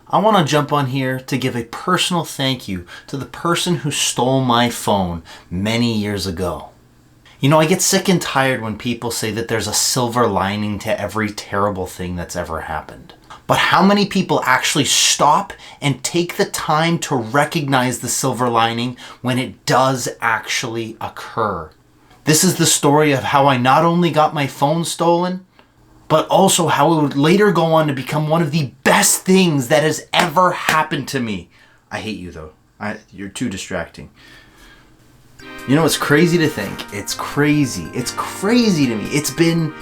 I want to jump on here to give a personal thank you to the person who stole my phone many years ago. You know, I get sick and tired when people say that there's a silver lining to every terrible thing that's ever happened. But how many people actually stop and take the time to recognize the silver lining when it does actually occur? This is the story of how I not only got my phone stolen, but also how it would later go on to become one of the best things that has ever happened to me. I hate you though. You're too distracting. You know, it's crazy to think. It's crazy. It's crazy to me. It's been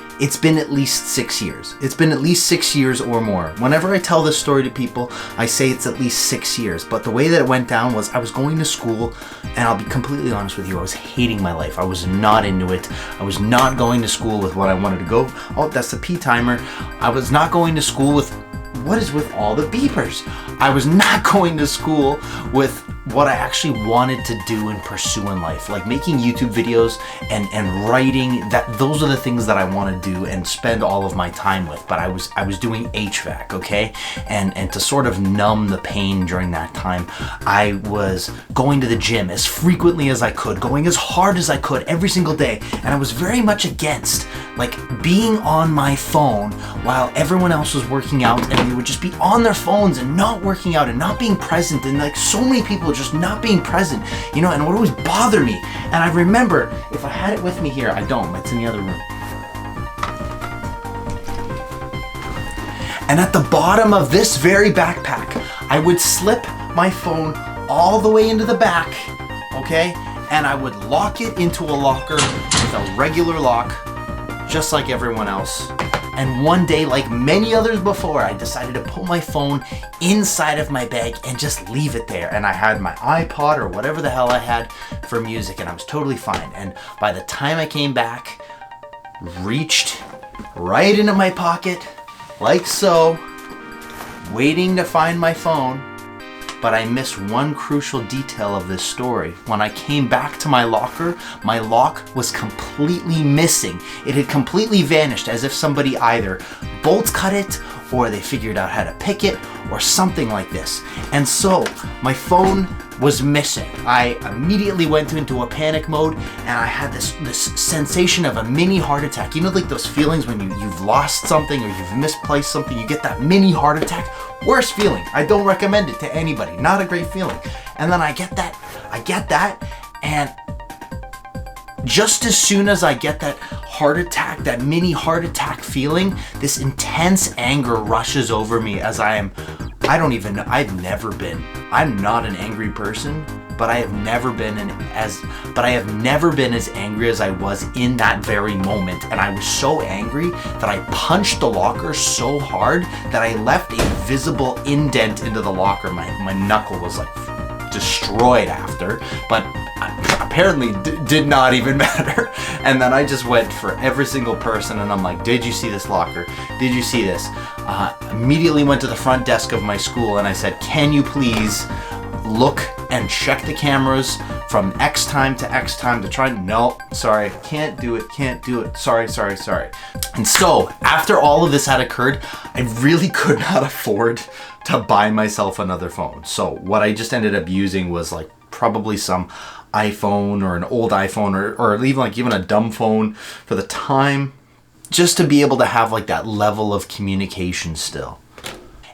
at least 6 years. It's been at least 6 years or more. Whenever I tell this story to people, I say it's at least 6 years. But the way that it went down was I was going to school, and I'll be completely honest with you, I was hating my life. I was not into it. I was not going to school with what I wanted to go. Oh, that's the P timer. I was not going to school with... What is with all the beepers? I was not going to school with what I actually wanted to do and pursue in life, like making YouTube videos and writing. Those are the things that I want to do and spend all of my time with. But I was doing HVAC, okay? And to sort of numb the pain during that time, I was going to the gym as frequently as I could, going as hard as I could every single day. And I was very much against like being on my phone while everyone else was working out, and they would just be on their phones and not working out and not being present, and like so many people just not being present, you know, and it would always bother me. And I remember, if I had it with me here, I don't, it's in the other room. And at the bottom of this very backpack, I would slip my phone all the way into the back, okay? And I would lock it into a locker with a regular lock, just like everyone else. And one day, like many others before, I decided to put my phone inside of my bag and just leave it there. And I had my iPod or whatever the hell I had for music, and I was totally fine. And by the time I came back, reached right into my pocket, like so, waiting to find my phone. But I missed one crucial detail of this story. When I came back to my locker, my lock was completely missing. It had completely vanished, as if somebody either bolt cut it or they figured out how to pick it or something like this. And so my phone was missing. I immediately went into a panic mode, and I had this sensation of a mini heart attack. You know, like those feelings when you've lost something or you've misplaced something, you get that mini heart attack. Worst feeling. I don't recommend it to anybody. Not a great feeling. And then I get that, and just as soon as I get that heart attack, that mini heart attack feeling, this intense anger rushes over me as I'm not an angry person, but I have never been as angry as I was in that very moment. And I was so angry that I punched the locker so hard that I left a visible indent into the locker. My knuckle was like destroyed after, but apparently did not even matter. And then I just went for every single person, and I'm like, did you see this locker? Did you see this? Immediately went to the front desk of my school, and I said, can you please look and check the cameras from X time to X time to try. No, sorry, can't do it. Sorry. And so after all of this had occurred, I really could not afford to buy myself another phone. So what I just ended up using was like probably some iPhone or an old iPhone or even a dumb phone for the time, just to be able to have like that level of communication still.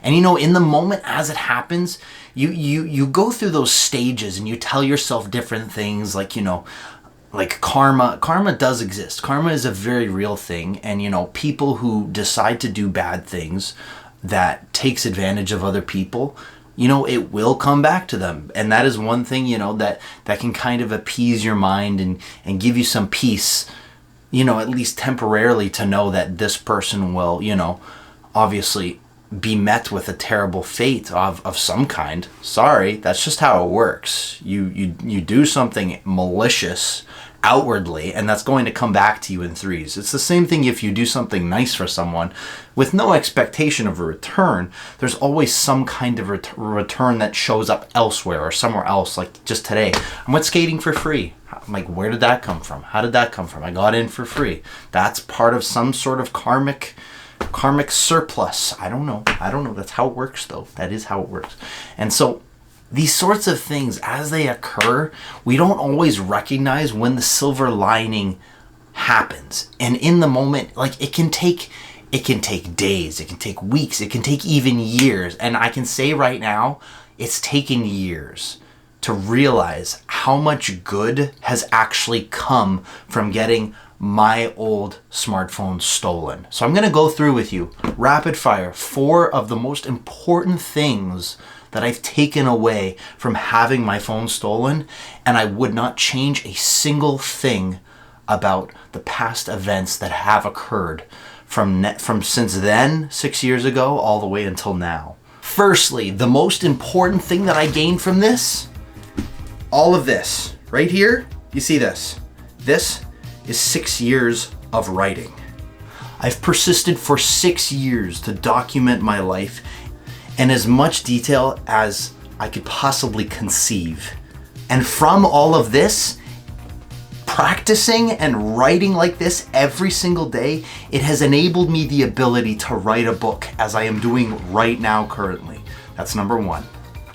And you know, in the moment as it happens, you go through those stages and you tell yourself different things, like, you know, like karma does exist. Karma is a very real thing. And you know, people who decide to do bad things that takes advantage of other people, you know, it will come back to them. And that is one thing, you know, that can kind of appease your mind and give you some peace, you know, at least temporarily, to know that this person will, you know, obviously be met with a terrible fate of some kind. Sorry, that's just how it works. You do something malicious outwardly, and that's going to come back to you in threes. It's the same thing if you do something nice for someone with no expectation of a return. There's always some kind of return that shows up elsewhere or somewhere else. Like just today, I went skating for free. I'm like, where did that come from? How did that come from? I got in for free. That's part of some sort of karmic karmic surplus. I don't know. That's how it works, though. That is how it works. And so these sorts of things, as they occur, we don't always recognize when the silver lining happens. And in the moment, like, it can take days, it can take weeks, it can take even years. And I can say right now, it's taken years to realize how much good has actually come from getting my old smartphone stolen. So I'm gonna go through with you, rapid fire, 4 of the most important things that I've taken away from having my phone stolen, and I would not change a single thing about the past events that have occurred from since then, 6 years ago, all the way until now. Firstly, the most important thing that I gained from this, all of this right here, you see this? This is 6 years of writing. I've persisted for 6 years to document my life in as much detail as I could possibly conceive. And from all of this, practicing and writing like this every single day, it has enabled me the ability to write a book as I am doing right now currently. That's number 1.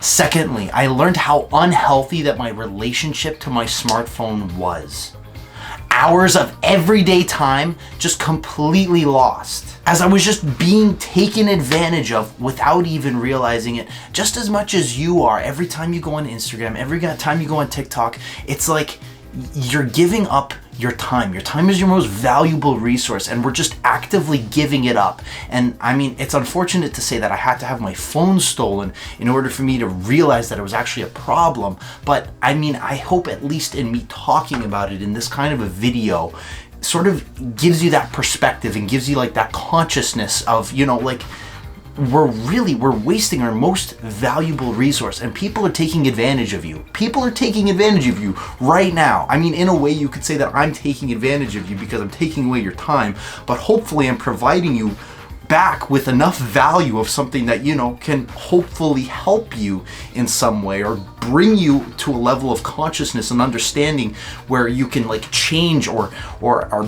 Secondly, I learned how unhealthy that my relationship to my smartphone was. Hours of everyday time just completely lost, as I was just being taken advantage of without even realizing it, just as much as you are. Every time you go on Instagram, every time you go on TikTok, it's like you're giving up your time. Your time is your most valuable resource, and we're just actively giving it up. And I mean, it's unfortunate to say that I had to have my phone stolen in order for me to realize that it was actually a problem. But I mean, I hope at least in me talking about it in this kind of a video sort of gives you that perspective and gives you like that consciousness of, you know, like, we're wasting our most valuable resource, and people are taking advantage of you. People are taking advantage of you right now. I mean, in a way you could say that I'm taking advantage of you because I'm taking away your time, but hopefully I'm providing you back with enough value of something that, you know, can hopefully help you in some way, or bring you to a level of consciousness and understanding where you can like change or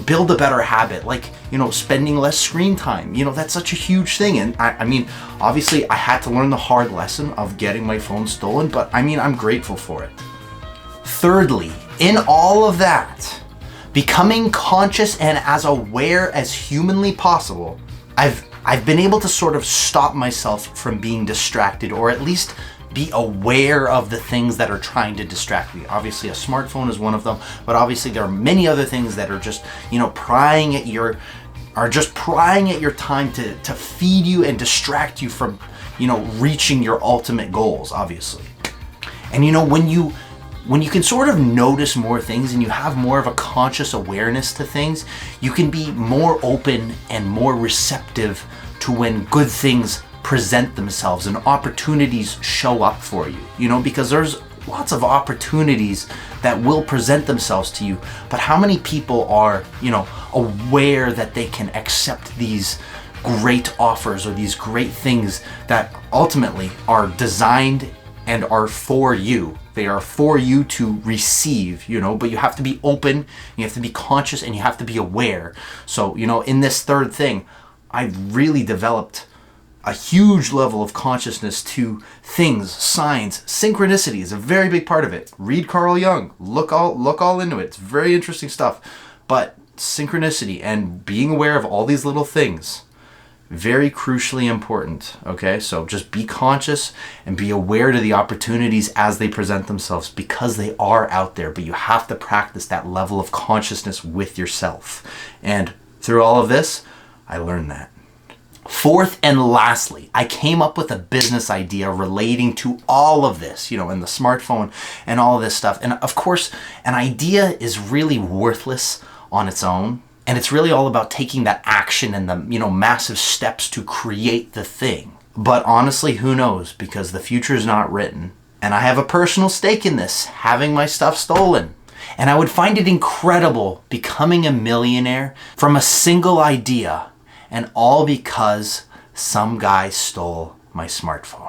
build a better habit, like, you know, spending less screen time. You know, that's such a huge thing. And I mean, obviously I had to learn the hard lesson of getting my phone stolen, but I mean, I'm grateful for it. Thirdly, in all of that, becoming conscious and as aware as humanly possible, I've been able to sort of stop myself from being distracted, or at least be aware of the things that are trying to distract me. Obviously a smartphone is one of them, but obviously there are many other things that are just, you know, prying at your time to feed you and distract you from, you know, reaching your ultimate goals, obviously. And you know, when you can sort of notice more things and you have more of a conscious awareness to things, you can be more open and more receptive to when good things present themselves and opportunities show up for you, you know, because there's lots of opportunities that will present themselves to you, but how many people are, you know, aware that they can accept these great offers or these great things that ultimately are designed and are for you? They are for you to receive, you know, but you have to be open, you have to be conscious, and you have to be aware. So, you know, in this third thing, I've really developed a huge level of consciousness to things, signs. Synchronicity is a very big part of it. Read Carl Jung, look all into it. It's very interesting stuff. But synchronicity and being aware of all these little things, very crucially important. Okay, so just be conscious and be aware to the opportunities as they present themselves, because they are out there, but you have to practice that level of consciousness with yourself. And through all of this, I learned that. Fourth and lastly, I came up with a business idea relating to all of this, you know, and the smartphone and all of this stuff. And of course, an idea is really worthless on its own. And it's really all about taking that action and the, you know, massive steps to create the thing. But honestly, who knows? Because the future is not written. And I have a personal stake in this, having my stuff stolen. And I would find it incredible becoming a millionaire from a single idea, and all because some guy stole my smartphone.